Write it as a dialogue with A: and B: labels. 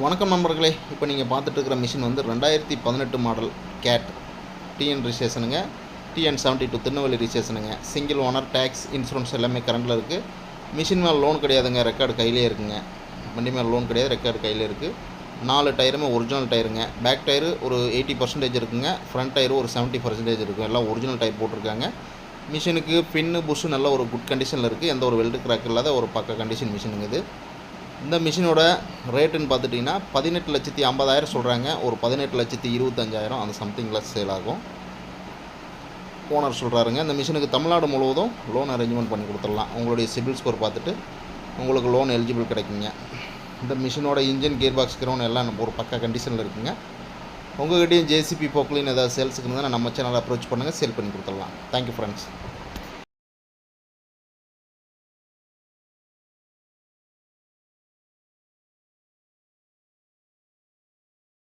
A: வணக்கம் நண்பர்களே. இப்போ நீங்கள் பார்த்துட்டு இருக்கிற மிஷின் வந்து 2018 மாடல் கேட் டிஎன் ரிஜிஸ்ட்ரேஷனுங்க. TN72 திருநெல்வேலி ரிஜிஸ்ட்ரேஷனுங்க. சிங்கிள் ஓனர், டேக்ஸ், இன்சூரன்ஸ் எல்லாமே கரண்டில் இருக்குது. மிஷின் மேலே லோன் கிடையாதுங்க, ரெக்கார்டு கையிலே இருக்குங்க. வண்டி மேலே லோன் கிடையாது, ரெக்கார்டு கையில் இருக்குது. 4 டயருமே ஒரிஜினல் டயருங்க. பேக் டயரு ஒரு 80% இருக்குங்க, ஃப்ரண்ட் டயரு ஒரு 70% இருக்கும். எல்லாம் ஒரிஜினல் டயர் போட்டிருக்காங்க. மிஷினுக்கு பின்னு புஷ்ஷு நல்ல ஒரு குட் கண்டிஷனில் இருக்குது. எந்த ஒரு வெல்டு கிராக் இல்லாத ஒரு பக்க கண்டிஷன் மிஷினுங்க இது. இந்த மிஷினோட ரேட்டுன்னு பார்த்துட்டிங்கன்னா 18,50,000 சொல்கிறாங்க. ஒரு 18,25,000 அந்த சம்திங்கில் சேல் ஆகும். ஓனர் சொல்கிறாருங்க. இந்த மிஷினுக்கு தமிழ்நாடு முழுவதும் லோன் அரேஞ்ச்மெண்ட் பண்ணி கொடுத்துடலாம். உங்களுடைய சிபில் ஸ்கோர் பார்த்துட்டு உங்களுக்கு லோன் எலிஜிபிள் கிடைக்குங்க. இந்த மிஷினோட இன்ஜின், கியர் பாக்ஸ், கிரவுண்ட் எல்லாம் ஒரு பக்க கண்டிஷனில் இருக்குங்க. உங்கள்கிட்டையும் ஜேசிபி போக்லின் ஏதாவது சேல்ஸுக்கு இருந்தால் நம்ம சேனலை அப்ரோச் பண்ணுங்கள், சேல் பண்ணி கொடுத்துடலாம். Thank you friends.